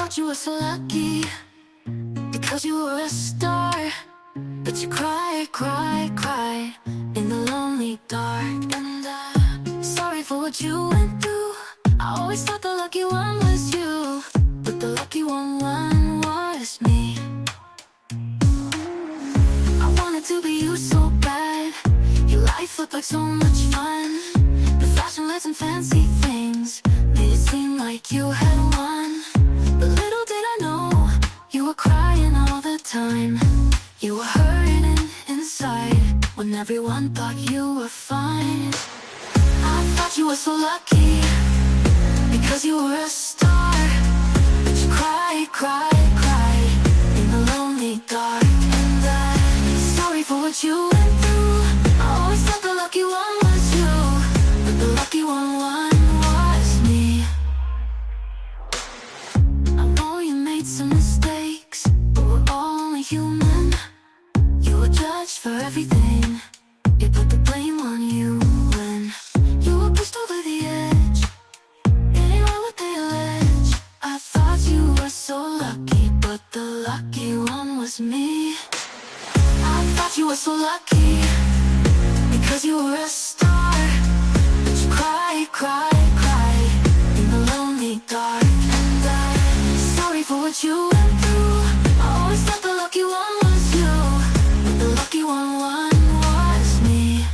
thought you were so lucky because you were a star, but you cried, cried, cried in the lonely dark. And I'm sorry for what you went through. I always thought the lucky one was you, but the lucky one was me. I wanted to be you so bad. Your life looked like so much fun. The flashing lights and fancy things made it seem like you had won. But little did I know, you were crying all the time. You were hurting inside when everyone thought you were fine. I thought you were so lucky because you were a star, but you cried, cried, cried in the lonely dark. And I'm sorry for what you went through. I always thought the lucky one was you, but the lucky one was me. I know you made some mistakes, but we're all only human. You were judged for everything. They put the blame on you when you were pushed over the edge. It ain't right what they allege. I thought you were so lucky, but the lucky one was me. I thought you were so lucky because you were a star, but you cried, cried, cried in the lonely dark. And I'm sorry for what you went through. I always thought the lucky one was you, but the lucky one was me.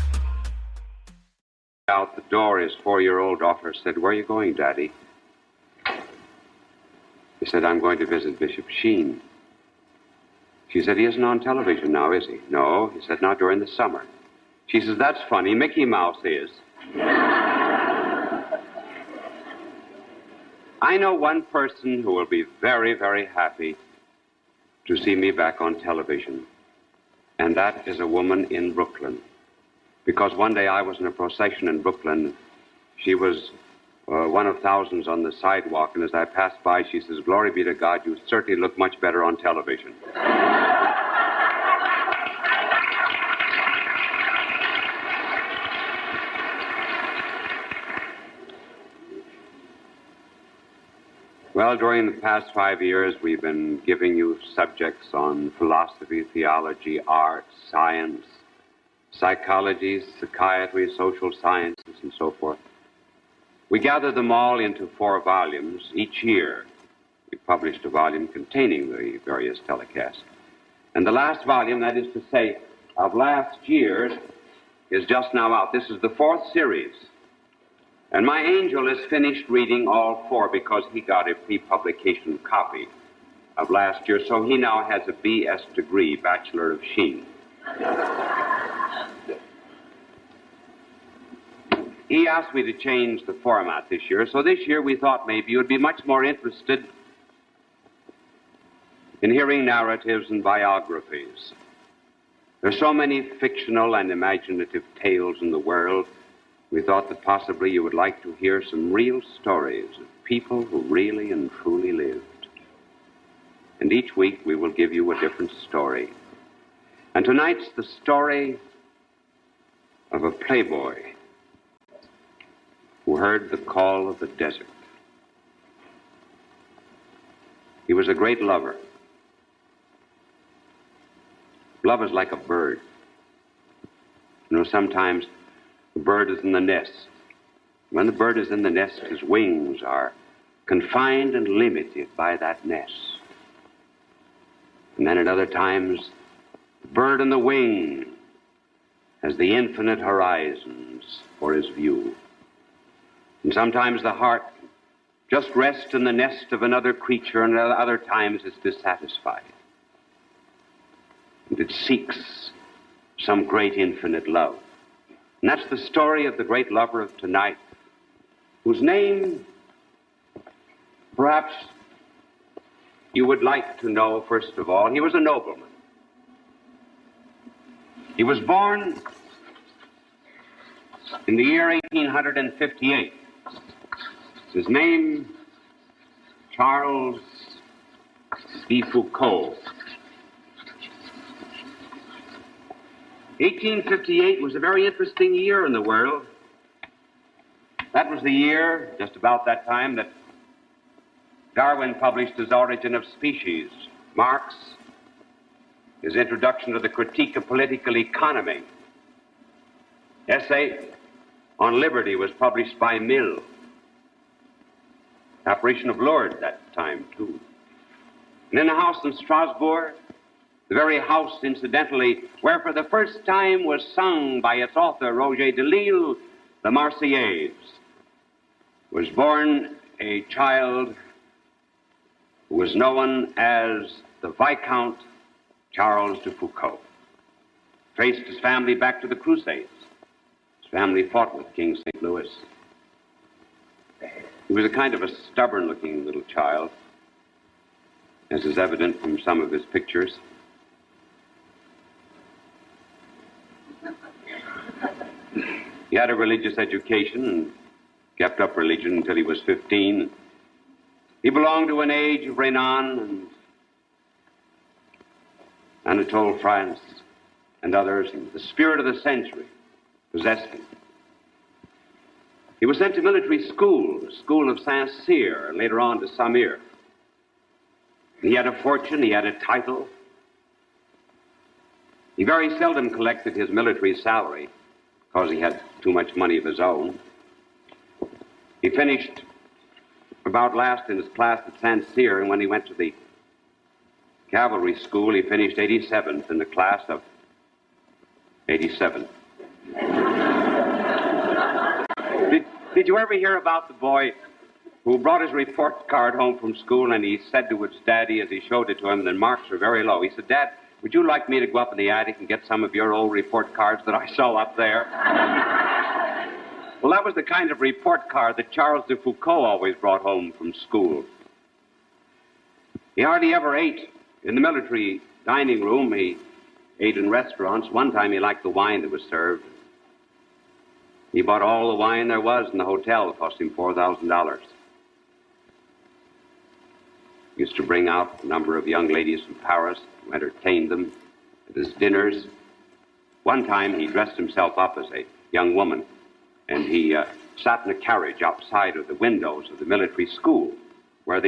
Out the door, his 4-year-old daughter said, "Where are you going, Daddy?" He said, "I'm going to visit Bishop Sheen." She said, "He isn't on television now, is he?" "No," he said, "not during the summer." She says, "That's funny, Mickey Mouse is." I know one person who will be very, very happy to see me back on television, and that is a woman in Brooklyn. Because one day I was in a procession in Brooklyn. She was one of thousands on the sidewalk, and as I passed by, she says, "Glory be to God, you certainly look much better on television." Well, during the past 5 years, we've been giving you subjects on philosophy, theology, art, science, psychology, psychiatry, social sciences, and so forth. We gathered them all into 4 volumes. Each year, we published a volume containing the various telecasts. And the last volume, that is to say, of last year's, is just now out. This is the 4th series. And my angel has finished reading all 4 because he got a pre-publication copy of last year, so he now has a B.S. degree, Bachelor of Sheen. He asked me to change the format this year, so this year we thought maybe you would be much more interested in hearing narratives and biographies. There's so many fictional and imaginative tales in the world. We thought that possibly you would like to hear some real stories of people who really and truly lived. And each week we will give you a different story. And tonight's the story of a playboy who heard the call of the desert. He was a great lover. Love is like a bird. You know, sometimes the bird is in the nest. When the bird is in the nest, his wings are confined and limited by that nest. And then at other times, the bird in the wing has the infinite horizons for his view. And sometimes the heart just rests in the nest of another creature, and at other times it's dissatisfied. And it seeks some great infinite love. And that's the story of the great lover of tonight, whose name perhaps you would like to know, first of all. He was a nobleman. He was born in the year 1858. His name, Charles de Foucault. 1858 was a very interesting year in the world. That was the year, just about that time, that Darwin published his Origin of Species. Marx, his Introduction to the Critique of Political Economy. Essay on Liberty was published by Mill. Apparition of Lourdes that time, too. And in a house in Strasbourg, the very house, incidentally, where for the first time was sung by its author, Roger de Lille, the Marseillaise, was born a child who was known as the Viscount Charles de Foucault. Traced his family back to the Crusades. His family fought with King St. Louis. He was a kind of a stubborn-looking little child, as is evident from some of his pictures. He had a religious education and kept up religion until he was 15. He belonged to an age of Renan and Anatole France and others, and the spirit of the century possessed him. He was sent to military school, the school of Saint-Cyr, and later on to Samir. He had a fortune, he had a title. He very seldom collected his military salary because he had too much money of his own. He finished about last in his class at Saint-Cyr, and when he went to the cavalry school, he finished 87th in the class of 87. Did you ever hear about the boy who brought his report card home from school and he said to his daddy as he showed it to him, and the marks were very low, he said, "Dad, would you like me to go up in the attic and get some of your old report cards that I saw up there?" Well, that was the kind of report card that Charles de Foucault always brought home from school. He hardly ever ate in the military dining room. He ate in restaurants. One time he liked the wine that was served. He bought all the wine there was in the hotel. It cost him $4,000. He used to bring out a number of young ladies from Paris, who entertained them at his dinners. One time he dressed himself up as a young woman, and he sat in a carriage outside of the windows of the military school, where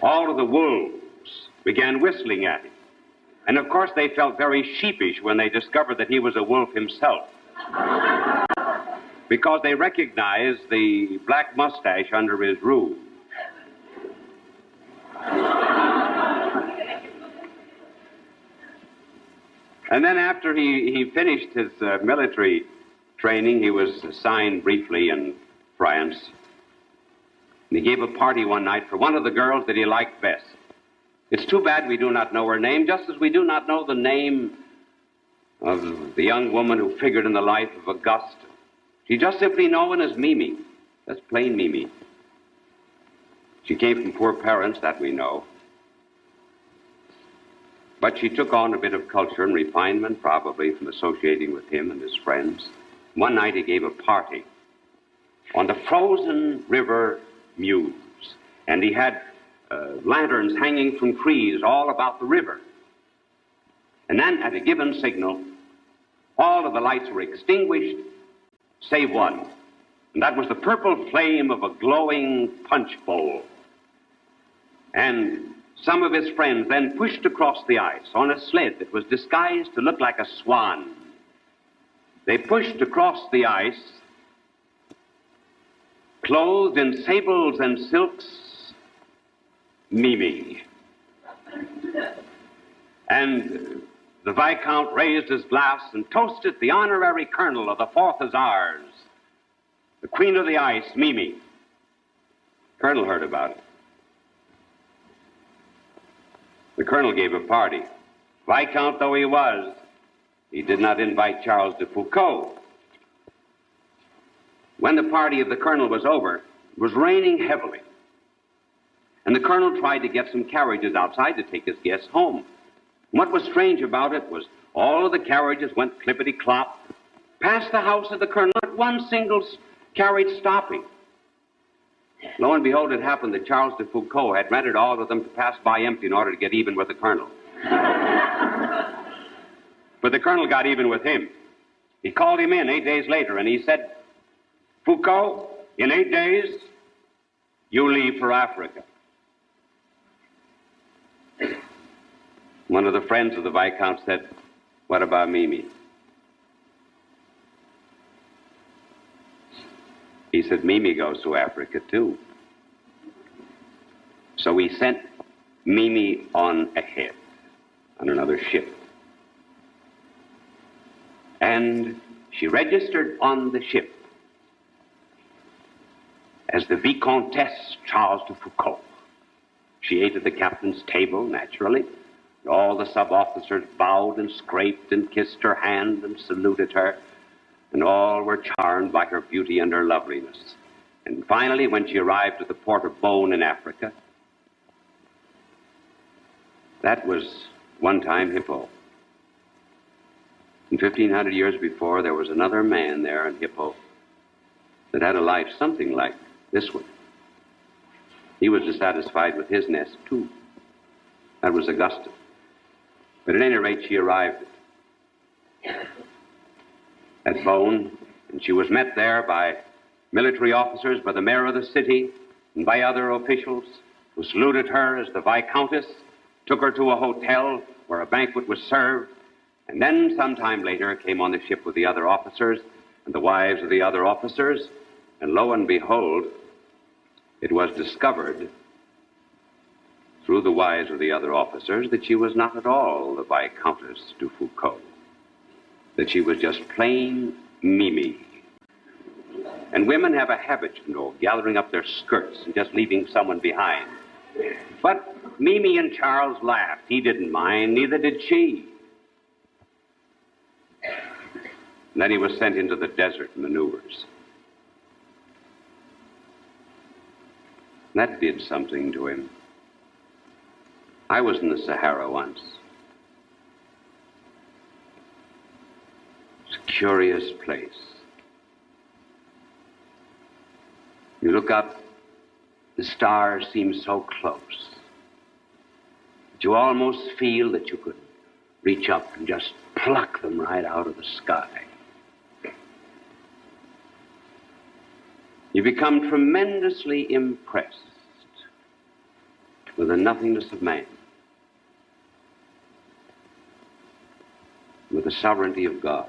all of the wolves began whistling at him. And of course they felt very sheepish when they discovered that he was a wolf himself, because they recognized the black mustache under his rouge. And then after he finished his military training, he was assigned briefly in France. And he gave a party one night for one of the girls that he liked best. It's too bad we do not know her name, just as we do not know the name of the young woman who figured in the life of Auguste. She's just simply known as Mimi. That's plain Mimi. She came from poor parents, that we know. But she took on a bit of culture and refinement, probably from associating with him and his friends. One night he gave a party on the frozen river Meuse, and he had lanterns hanging from trees all about the river. And then, at a given signal, all of the lights were extinguished, save one. And that was the purple flame of a glowing punch bowl. And some of his friends then pushed across the ice on a sled that was disguised to look like a swan. They pushed across the ice, clothed in sables and silks, Mimi. And the Viscount raised his glass and toasted the honorary colonel of the 4th Hussars, the Queen of the Ice, Mimi. Colonel heard about it. The colonel gave a party. Viscount though he was, he did not invite Charles de Foucault. When the party of the colonel was over, it was raining heavily. And the colonel tried to get some carriages outside to take his guests home. And what was strange about it was all of the carriages went clippity-clop past the house of the colonel, not one single carriage stopping. Lo and behold, it happened that Charles de Foucault had rented all of them to pass by empty in order to get even with the colonel. But the colonel got even with him. He called him in 8 days later, and he said, "Foucault, in 8 days, You leave for Africa. One of the friends of the Viscount said, what about Mimi? He said, Mimi goes to Africa too. So we sent Mimi on ahead, on another ship. And she registered on the ship as the Vicomtesse Charles de Foucault. She ate at the captain's table, naturally. All the sub-officers bowed and scraped and kissed her hand and saluted her, and all were charmed by her beauty and her loveliness. And finally, when she arrived at the port of Beaune in Africa, that was one time Hippo. And 1,500 years before, there was another man there in Hippo that had a life something like this one. He was dissatisfied with his nest, too. That was Augustus. But at any rate, she arrived at Beaune, and she was met there by military officers, by the mayor of the city, and by other officials who saluted her as the Viscountess, took her to a hotel where a banquet was served, and then some time later came on the ship with the other officers and the wives of the other officers, and lo and behold, it was discovered through the wives of the other officers that she was not at all the Viscountess de Foucault, that she was just plain Mimi. And women have a habit, you know, of gathering up their skirts and just leaving someone behind. But Mimi and Charles laughed. He didn't mind, neither did she. And then he was sent into the desert maneuvers. That did something to him. I was in the Sahara once. It's a curious place. You look up, the stars seem so close that you almost feel that you could reach up and just pluck them right out of the sky. You become tremendously impressed with the nothingness of man, with the sovereignty of God,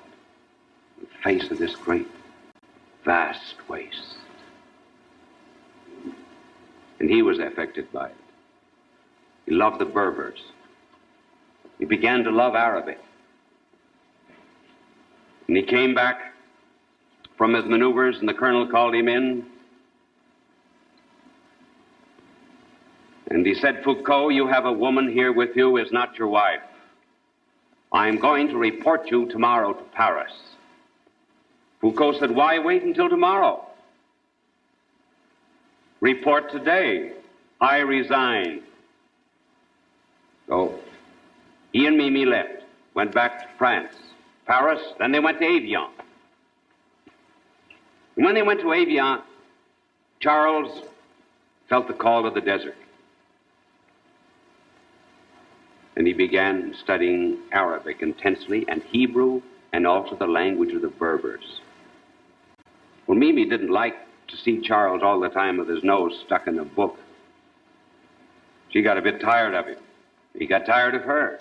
in the face of this great, vast waste. And he was affected by it. He loved the Berbers. He began to love Arabic. And he came back from his maneuvers, and the colonel called him in. And he said, Foucault, you have a woman here with you, is not your wife. I'm going to report you tomorrow to Paris. Foucault said, why wait until tomorrow? Report today. I resign. So he and Mimi left, went back to France, Paris, then they went to Evian. And when they went to Evian, Charles felt the call of the desert. And he began studying Arabic intensely, and Hebrew, and also the language of the Berbers. Well, Mimi didn't like to see Charles all the time with his nose stuck in a book. She got a bit tired of him. He got tired of her.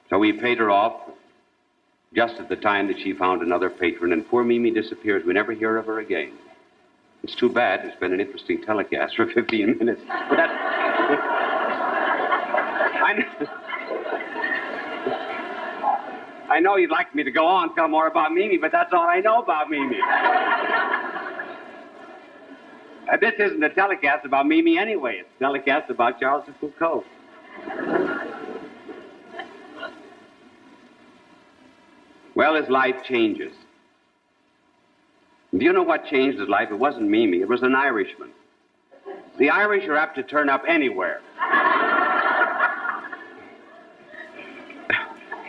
So he paid her off just at the time that she found another patron, and poor Mimi disappears. We never hear of her again. It's too bad. It's been an interesting telecast for 15 minutes. But that's... I know you'd like me to go on and tell more about Mimi, but that's all I know about Mimi. This isn't a telecast about Mimi anyway. It's a telecast about Charles de Foucault. Well, his life changes. Do you know what changed his life? It wasn't Mimi. It was an Irishman. The Irish are apt to turn up anywhere.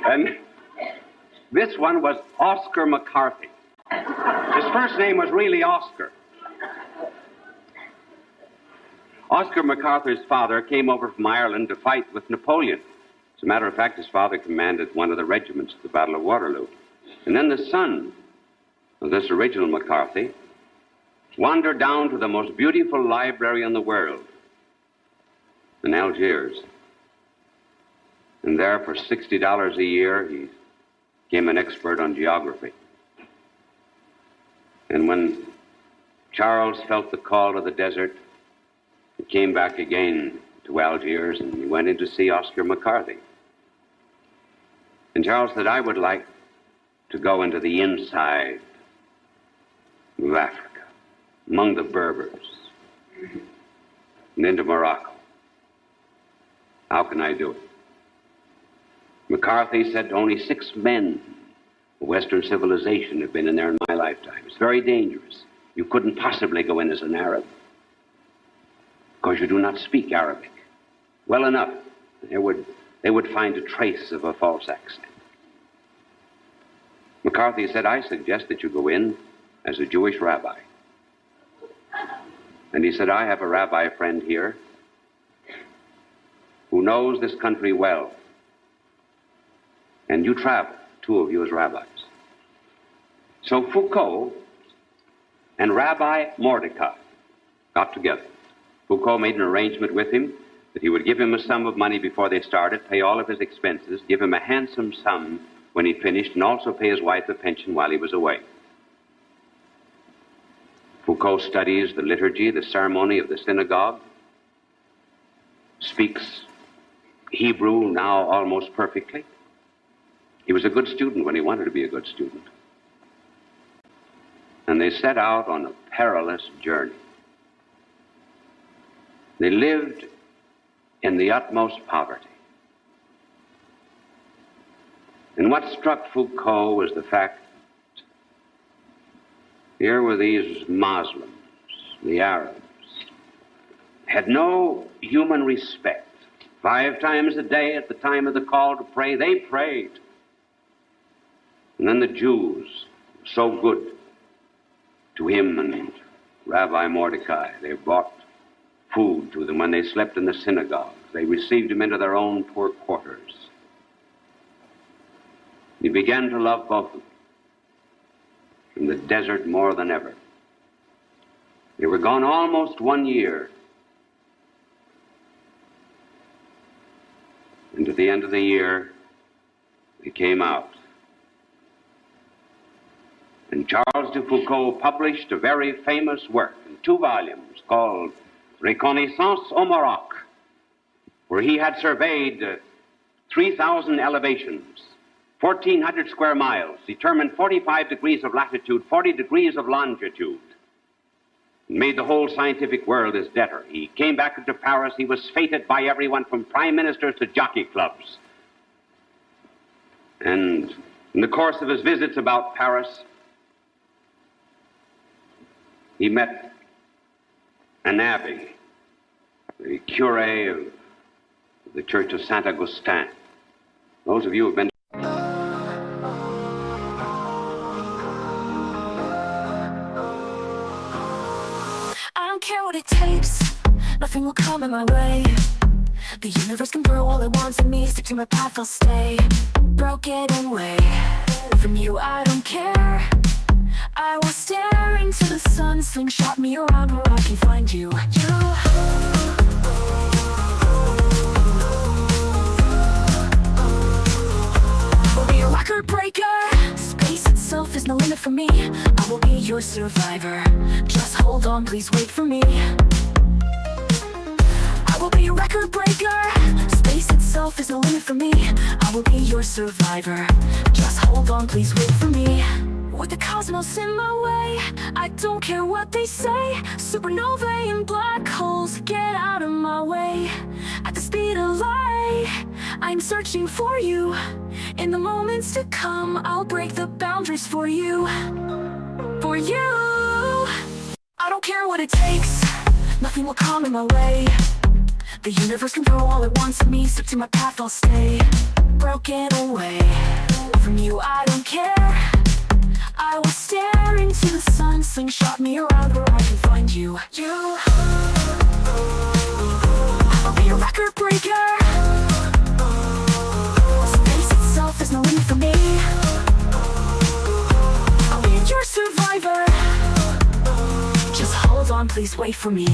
And this one was Oscar McCarthy. His first name was really Oscar. Oscar McCarthy's father came over from Ireland to fight with Napoleon. As a matter of fact, his father commanded one of the regiments at the Battle of Waterloo. And then the son of this original McCarthy wander down to the most beautiful library in the world, in Algiers. And there, for $60 a year, he became an expert on geography. And when Charles felt the call to the desert, he came back again to Algiers, and he went in to see Oscar McCarthy. And Charles said, I would like to go into the inside of Africa, among the Berbers, and into Morocco. How can I do it? McCarthy said only 6 men of Western civilization have been in there in my lifetime. It's very dangerous. You couldn't possibly go in as an Arab, because you do not speak Arabic well enough. They would find a trace of a false accent. McCarthy said, I suggest that you go in as a Jewish rabbi. And he said, I have a rabbi friend here who knows this country well. And you travel, 2 of you as rabbis. So Foucault and Rabbi Mordecai got together. Foucault made an arrangement with him that he would give him a sum of money before they started, pay all of his expenses, give him a handsome sum when he finished, and also pay his wife a pension while he was away. Foucault studies the liturgy, the ceremony of the synagogue, speaks Hebrew now almost perfectly. He was a good student when he wanted to be a good student. And they set out on a perilous journey. They lived in the utmost poverty. And what struck Foucault was the fact here were these Muslims, the Arabs, had no human respect. 5 times a day at the time of the call to pray, they prayed. And then the Jews, so good to him and Rabbi Mordecai, they brought food to them when they slept in the synagogues. They received him into their own poor quarters. He began to love both of them in the desert more than ever. They were gone almost 1 year. And at the end of the year, they came out. And Charles de Foucault published a very famous work in 2 volumes called Reconnaissance au Maroc, where he had surveyed 3,000 elevations, 1,400 square miles, determined 45 degrees of latitude, 40 degrees of longitude, and made the whole scientific world his debtor. He came back to Paris. He was feted by everyone from prime ministers to jockey clubs. And in the course of his visits about Paris, he met an abbé, the curé of the Church of Saint Augustin. Those of you who have been I don't care what it takes, nothing will come in my way. The universe can throw all it wants at me, stick to my path, I'll stay. Broken away from you, I don't care. I will stare into the sun, slingshot me around where I can find you. Will be a record breaker. Space itself is no limit for me. I will be your survivor. Just hold on, please wait for me. I will be a record breaker. Space itself is no limit for me. I will be your survivor. Just hold on, please wait for me. With the cosmos in my way, I don't care what they say. Supernovae and black holes, get out of my way. At the speed of light, I'm searching for you. In the moments to come, I'll break the boundaries for you. For you. I don't care what it takes, nothing will come in my way. The universe can throw all it wants at me, stick to my path, I'll stay. Broken away from you, I don't care. I will stare into the sun, slingshot me around where I can find you. I'll be a record breaker. Space itself is no limit for me. I'll be your survivor. Just please wait for me.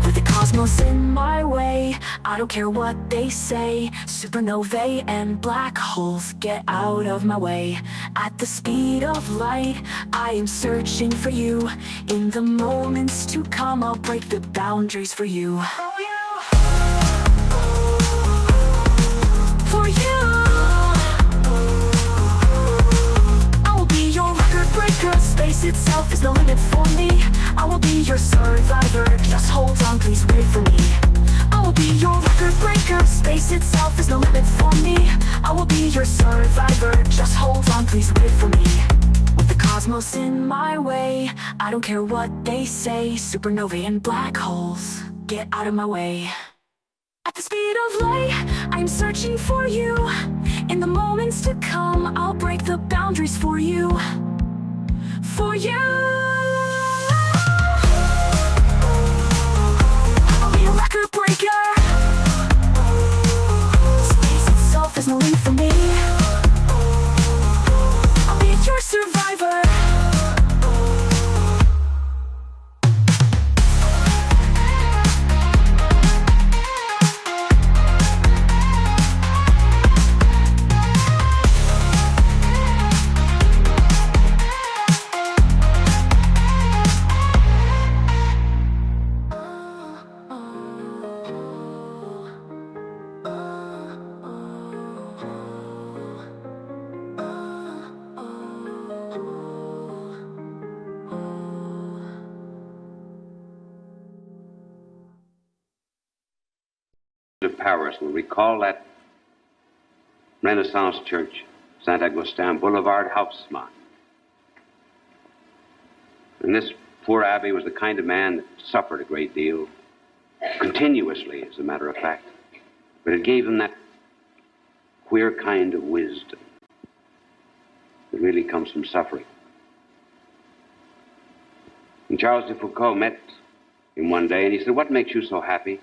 With the cosmos in my way, I don't care what they say. Supernovae and black holes, get out of my way. At the speed of light, I am searching for you. In the moments to come, I'll break the boundaries for you. For you, I will be your record breaker. Space itself is no limit for me. I will be your survivor, just hold on, please wait for me. I will be your record breaker. Space itself is no limit for me. I will be your survivor, just hold on, please wait for me. With the cosmos in my way, I don't care what they say. Supernovae and black holes, get out of my way. At the speed of light, I'm searching for you. In the moments to come, I'll break the boundaries for you. For you, I'll be a record breaker. Space itself is no limit for me. I'll be your survivor. Of Paris will recall that Renaissance church, Saint Augustin Boulevard, Haussmann. And this poor abbé was the kind of man that suffered a great deal, continuously, as a matter of fact. But it gave him that queer kind of wisdom that really comes from suffering. And Charles de Foucault met him one day, and he said, "What makes you so happy?"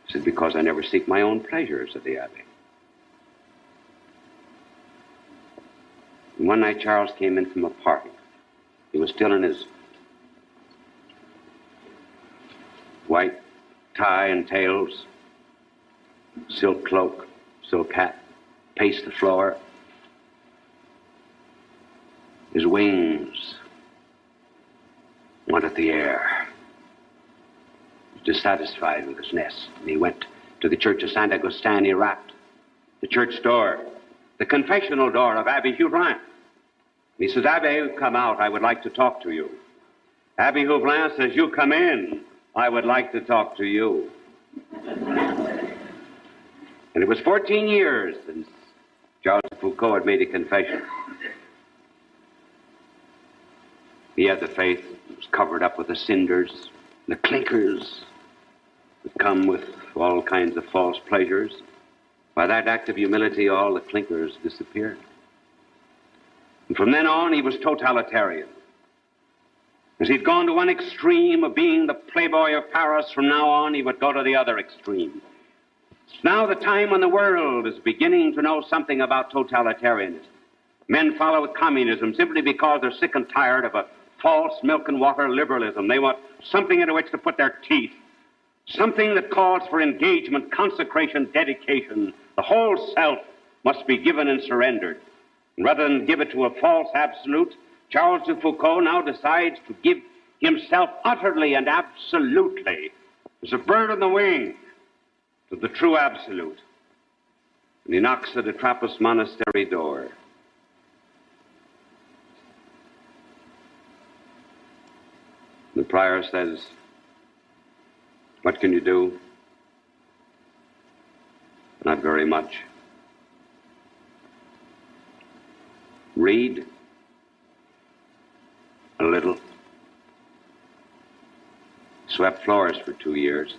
He said, "Because I never seek my own pleasure," said the abbé. And one night Charles came in from a party. He was still in his white tie and tails, silk cloak, silk hat, paced the floor. His wings wanted the air. Dissatisfied with his nest, and he went to the church of Saint Augustin. He rapped the church door, the confessional door of Abbé Houblin. And he says, "Abbé, come out. I would like to talk to you." Abbé Houblin says, "You come in. I would like to talk to you." And it was 14 years since Charles Foucault had made a confession. He had the faith that was covered up with the cinders, the clinkers that come with all kinds of false pleasures. By that act of humility, all the clinkers disappeared. And from then on, he was totalitarian. As he'd gone to one extreme of being the playboy of Paris, from now on, he would go to the other extreme. It's now the time when the world is beginning to know something about totalitarianism. Men follow communism simply because they're sick and tired of a false milk and water liberalism. They want something into which to put their teeth, something that calls for engagement, consecration, dedication. The whole self must be given and surrendered. And rather than give it to a false absolute, Charles de Foucault now decides to give himself utterly and absolutely, as a bird on the wing, to the true absolute. And he knocks at the Trappist monastery door. The prior says, "What can you do?" "Not very much." "Read?" "A little." Swept floors for 2 years.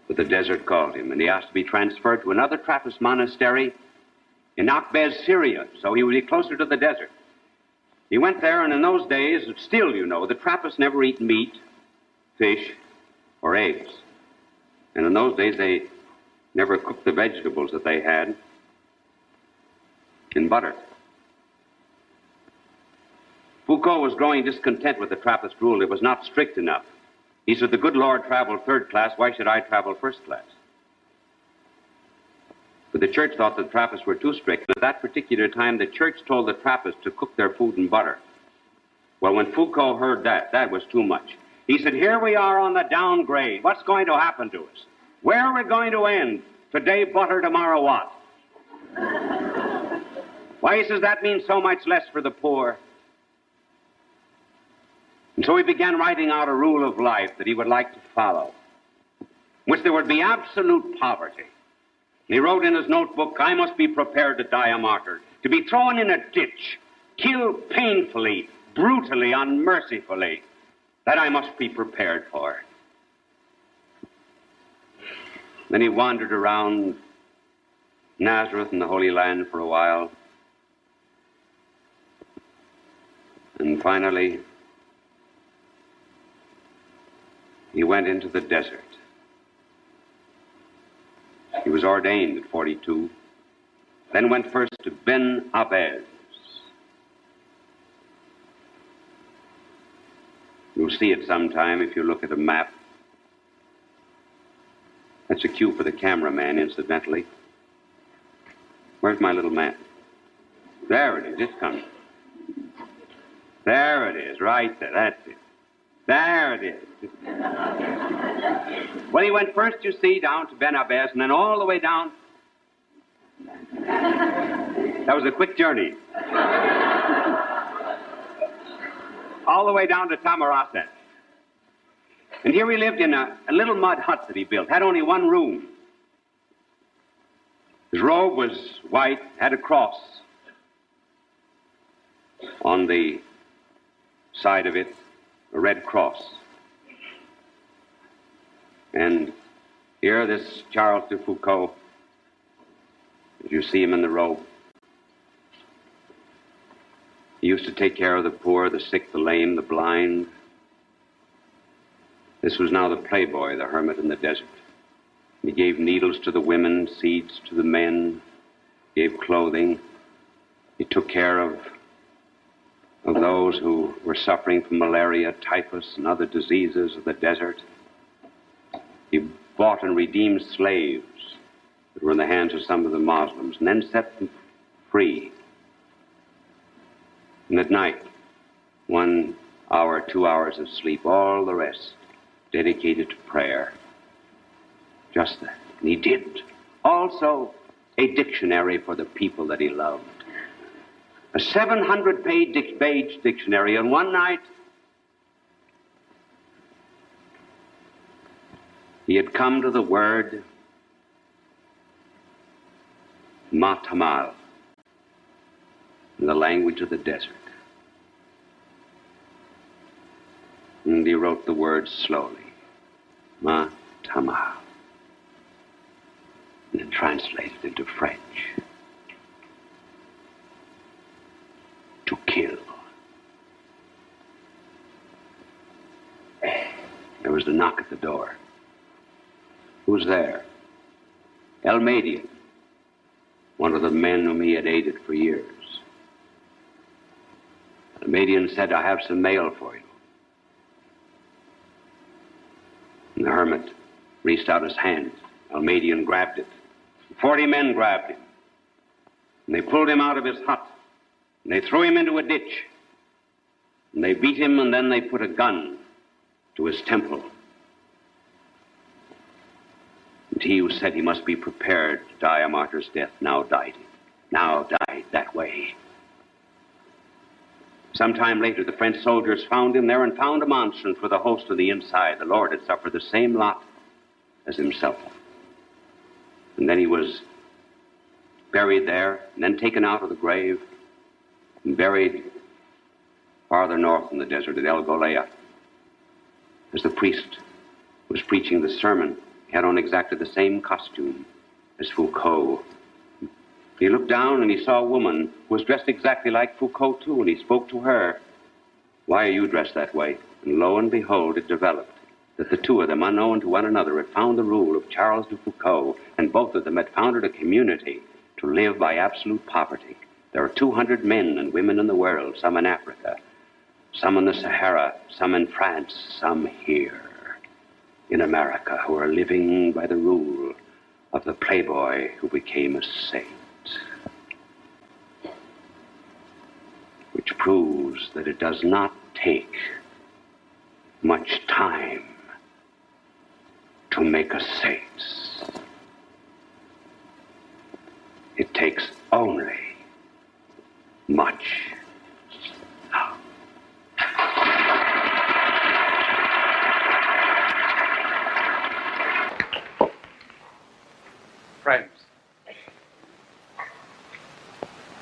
But the desert called him, and he asked to be transferred to another Trappist monastery in Akbez, Syria, so he would be closer to the desert. He went there, and in those days, still, you know, the Trappists never eat meat, fish, or eggs. And in those days, they never cooked the vegetables that they had. in butter. Foucault was growing discontent with the Trappist rule. It was not strict enough. He said, the good Lord traveled third class. Why should I travel first class? But the church thought the Trappists were too strict. At that particular time, the church told the Trappists to cook their food in butter. Well, when Foucault heard that, that was too much. He said, here we are on the downgrade. What's going to happen to us? Where are we going to end? Today butter, tomorrow what? Why, he says, that means so much less for the poor. And so he began writing out a rule of life that he would like to follow, in which there would be absolute poverty. And he wrote in his notebook, I must be prepared to die a martyr, to be thrown in a ditch, killed painfully, brutally, unmercifully. That I must be prepared for. Then he wandered around Nazareth and the Holy Land for a while. And finally, he went into the desert. He was ordained at 42. Then went first to Ben Abez. You'll see it sometime if you look at a map. That's a cue for the cameraman, incidentally. Where's my little map? There it is. It's coming. There it is, right there. That's it. There it is. Well, he went first, you see, down to Ben Abez, and then all the way down. That was a quick journey. All the way down to Tamaracet. And here he lived in a little mud hut that he built. Had only one room. His robe was white, had a cross on the side of it, a red cross. And here this Charles de Foucault, as you see him in the robe, he used to take care of the poor, the sick, the lame, the blind. This was now the playboy, the hermit in the desert. He gave needles to the women, seeds to the men, gave clothing. He took care of those who were suffering from malaria, typhus, and other diseases of the desert. He bought and redeemed slaves that were in the hands of some of the Muslims, and then set them free. And at night, 1 hour, 2 hours of sleep, all the rest dedicated to prayer. Just that. And he did. Also, a dictionary for the people that he loved. A 700-page dictionary. And one night, he had come to the word Matamal, in the language of the desert. And he wrote the words slowly. Matamal. And then translated into French. To kill. There was a knock at the door. Who's there? Almadian, one of the men whom he had aided for years. Almadian said, I have some mail for you. And the hermit reached out his hand. Almadian grabbed it. 40 men grabbed him. And they pulled him out of his hut. And they threw him into a ditch. And they beat him, and then they put a gun to his temple. And he who said he must be prepared to die a martyr's death now died. Now died that way. Sometime later, the French soldiers found him there and found a monstrance with a host on the inside. The Lord had suffered the same lot as himself. And then he was buried there, and then taken out of the grave, and buried farther north in the desert at El Golea. As the priest was preaching the sermon, he had on exactly the same costume as Foucault. He looked down and he saw a woman who was dressed exactly like Foucault too, and he spoke to her. Why are you dressed that way? And lo and behold, it developed that the two of them, unknown to one another, had found the rule of Charles de Foucault, and both of them had founded a community to live by absolute poverty. There are 200 men and women in the world, some in Africa, some in the Sahara, some in France, some here in America, who are living by the rule of the playboy who became a saint. Which proves that it does not take much time to make a saint. It takes only much love. Friends,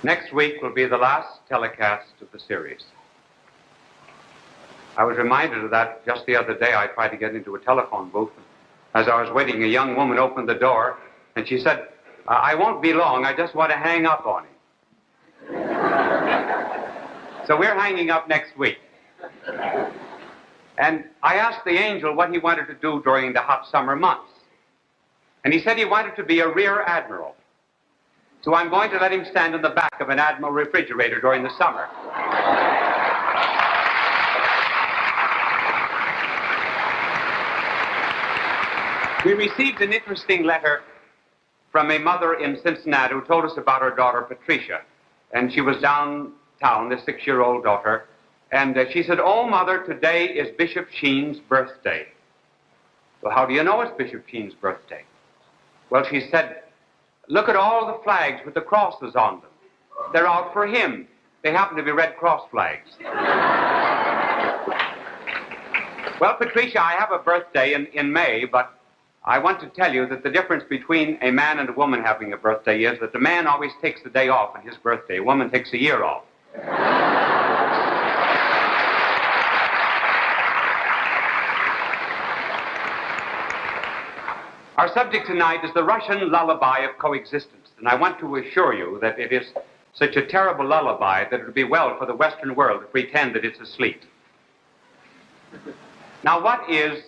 next week will be the last telecast of the series. I was reminded of that just the other day. I tried to get into a telephone booth. As I was waiting, a young woman opened the door, and she said, I won't be long. I just want to hang up on him. So we're hanging up next week. And I asked the angel what he wanted to do during the hot summer months. And he said he wanted to be a rear admiral. So I'm going to let him stand in the back of an Admiral refrigerator during the summer. We received an interesting letter from a mother in Cincinnati who told us about her daughter, Patricia. And she was downtown, the 6-year-old daughter. And she said, "Oh, Mother, today is Bishop Sheen's birthday." Well, how do you know it's Bishop Sheen's birthday? Well, she said, "Look at all the flags with the crosses on them. They're out for him. They happen to be Red Cross flags." Well, Patricia, I have a birthday in May, but I want to tell you that the difference between a man and a woman having a birthday is that the man always takes the day off on his birthday. A woman takes a year off. Our subject tonight is the Russian lullaby of coexistence, and I want to assure you that it is such a terrible lullaby that it would be well for the Western world to pretend that it's asleep. Now, what is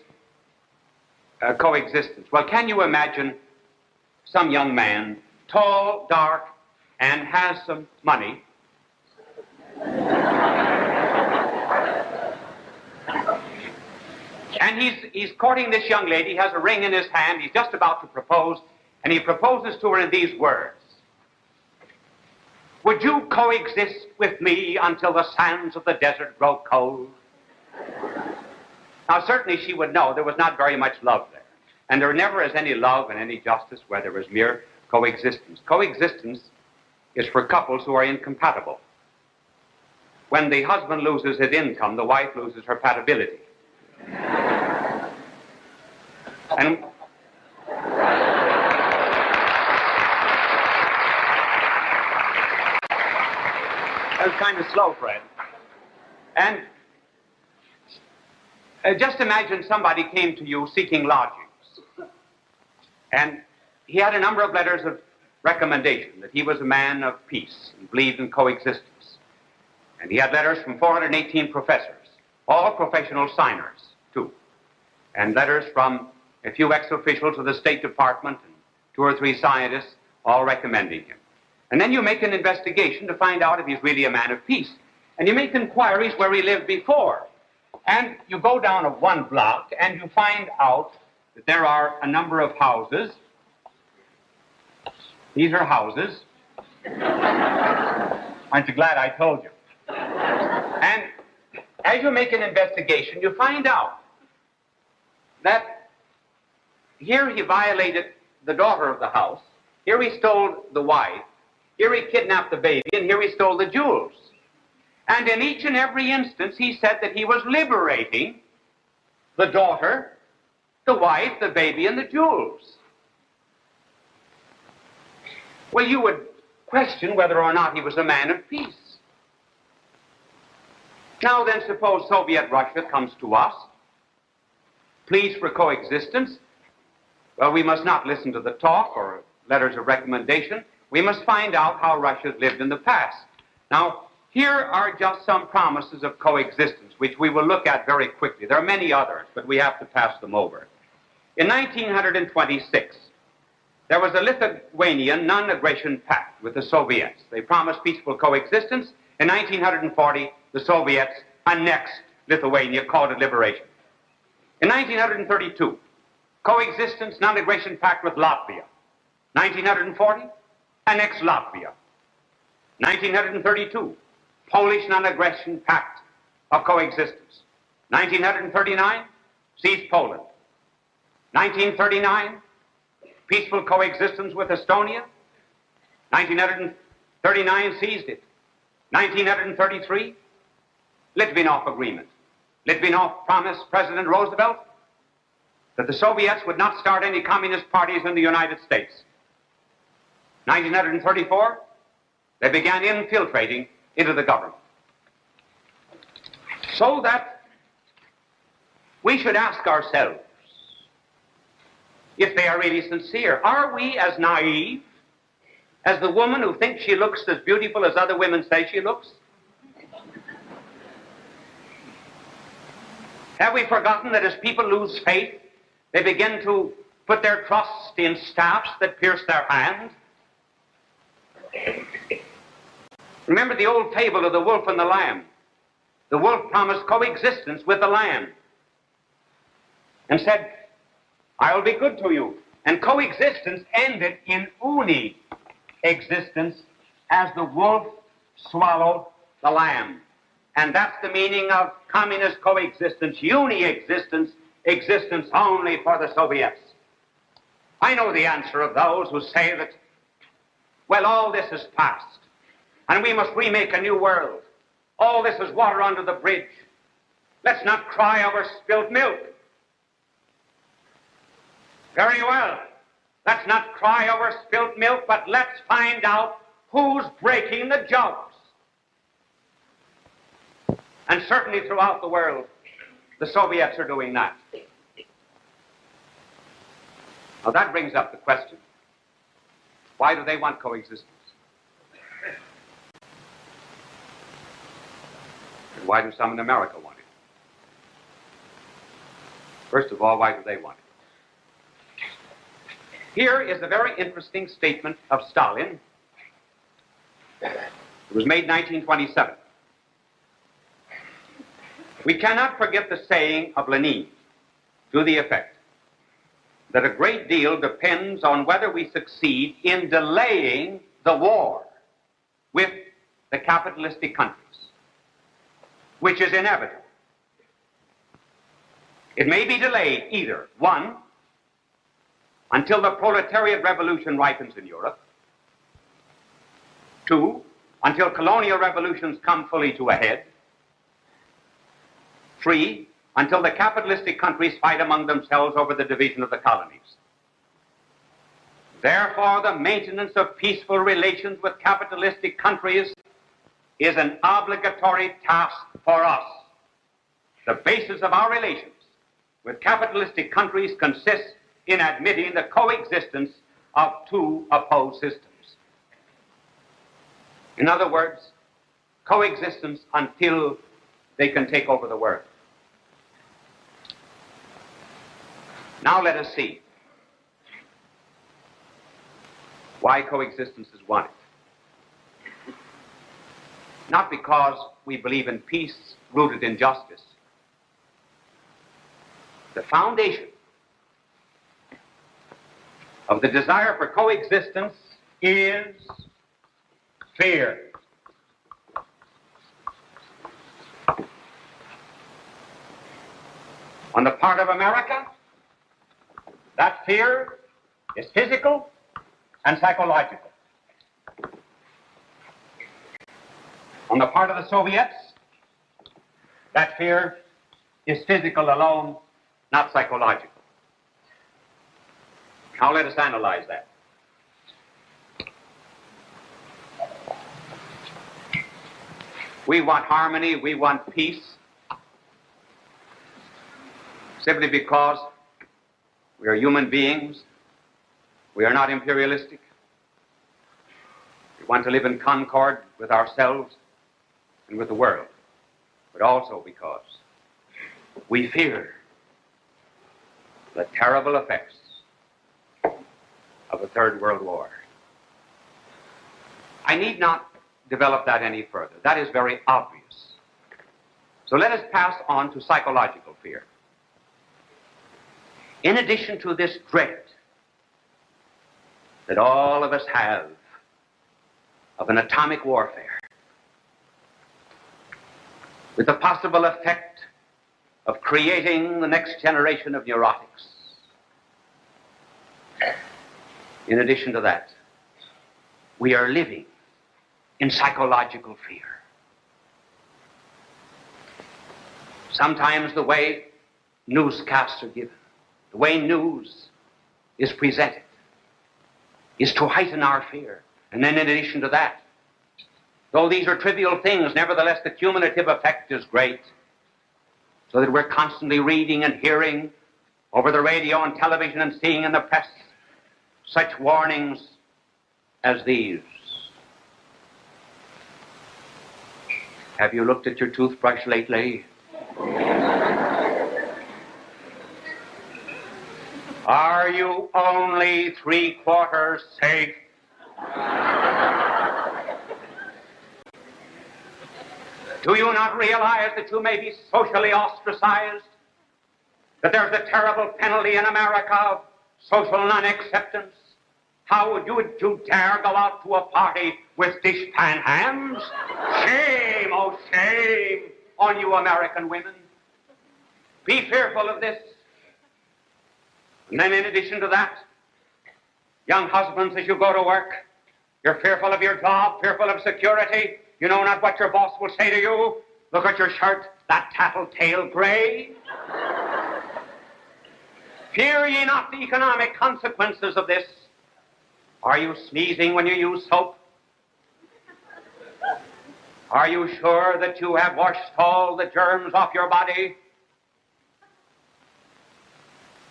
coexistence? Well, can you imagine some young man, tall, dark, and has some money, and he's courting this young lady, he has a ring in his hand, he's just about to propose, and he proposes to her in these words: "Would you coexist with me until the sands of the desert grow cold?" Now, certainly she would know there was not very much love there. And there never is any love and any justice where there is mere coexistence. Coexistence is for couples who are incompatible. When the husband loses his income, the wife loses her compatibility. And that was kind of slow, Fred. And just imagine somebody came to you seeking lodgings. And he had a number of letters of recommendation that he was a man of peace and believed in coexistence. And he had letters from 418 professors, all professional signers, too. And letters from a few ex-officials of the State Department and 2 or 3 scientists, all recommending him. And then you make an investigation to find out if he's really a man of peace. And you make inquiries where he lived before. And you go down a 1 block and you find out that there are a number of houses. These are houses. Aren't you glad I told you? And as you make an investigation, you find out that here he violated the daughter of the house, here he stole the wife, here he kidnapped the baby, and here he stole the jewels. And in each and every instance, he said that he was liberating the daughter, the wife, the baby, and the jewels. Well, you would question whether or not he was a man of peace. Now then, suppose Soviet Russia comes to us, pleads for coexistence. Well, we must not listen to the talk or letters of recommendation. We must find out how Russia lived in the past. Now, here are just some promises of coexistence, which we will look at very quickly. There are many others, but we have to pass them over. In 1926, there was a Lithuanian non-aggression pact with the Soviets. They promised peaceful coexistence. In 1940, the Soviets annexed Lithuania, called it liberation. In 1932, coexistence, non-aggression pact with Latvia. 1940, annexed Latvia. 1932, Polish non-aggression pact of coexistence. 1939, seized Poland. 1939, peaceful coexistence with Estonia. 1939, seized it. 1933, Litvinov Agreement. Litvinov promised President Roosevelt that the Soviets would not start any communist parties in the United States. 1934, they began infiltrating into the government. So that we should ask ourselves if they are really sincere. Are we as naive as the woman who thinks she looks as beautiful as other women say she looks? Have we forgotten that as people lose faith, they begin to put their trust in staffs that pierce their hand? Remember the old fable of the wolf and the lamb. The wolf promised coexistence with the lamb and said, I will be good to you. And coexistence ended in uni-existence as the wolf swallowed the lamb. And that's the meaning of communist coexistence, uni-existence, existence only for the Soviets. I know the answer of those who say that, well, all this is past, and we must remake a new world. All this is water under the bridge. Let's not cry over spilt milk. Very well. Let's not cry over spilt milk, but let's find out who's breaking the jugs. And certainly throughout the world, the Soviets are doing that. Now that brings up the question, why do they want coexistence? And why do some in America want it? First of all, why do they want it? Here is a very interesting statement of Stalin. It was made in 1927. We cannot forget the saying of Lenin to the effect that a great deal depends on whether we succeed in delaying the war with the capitalistic countries, which is inevitable. It may be delayed either, one, until the proletariat revolution ripens in Europe, two, until colonial revolutions come fully to a head, three, until the capitalistic countries fight among themselves over the division of the colonies. Therefore, the maintenance of peaceful relations with capitalistic countries is an obligatory task for us. The basis of our relations with capitalistic countries consists in admitting the coexistence of two opposed systems. In other words, coexistence until they can take over the world. Now let us see why coexistence is wanted. Not because we believe in peace rooted in justice. The foundation of the desire for coexistence is fear. On the part of America, that fear is physical and psychological. On the part of the Soviets, that fear is physical alone, not psychological. Now let us analyze that. We want harmony, we want peace, simply because we are human beings. We are not imperialistic. We want to live in concord with ourselves and with the world, but also because we fear the terrible effects of a Third World War. I need not develop that any further. That is very obvious. So let us pass on to psychological fear. In addition to this dread that all of us have of an atomic warfare, with the possible effect of creating the next generation of neurotics, in addition to that, we are living in psychological fear. Sometimes the way newscasts are given, the way news is presented, is to heighten our fear. And then in addition to that, though these are trivial things, nevertheless the cumulative effect is great, so that we're constantly reading and hearing over the radio and television and seeing in the press such warnings as these. Have you looked at your toothbrush lately? Are you only 3/4 safe? Do you not realize that you may be socially ostracized? That there's a terrible penalty in America of social non-acceptance? How would you dare go out to a party with dishpan hams? Shame, oh shame on you American women. Be fearful of this. And then in addition to that, young husbands, as you go to work, you're fearful of your job, fearful of security. You know not what your boss will say to you. Look at your shirt, that tattletale gray. Fear ye not the economic consequences of this. Are you sneezing when you use soap? Are you sure that you have washed all the germs off your body?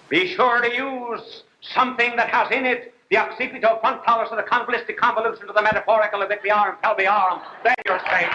Be sure to use something that has in it the occipito frontalis of the convalescent convolution to the metaphorical of it beyond, then you're safe.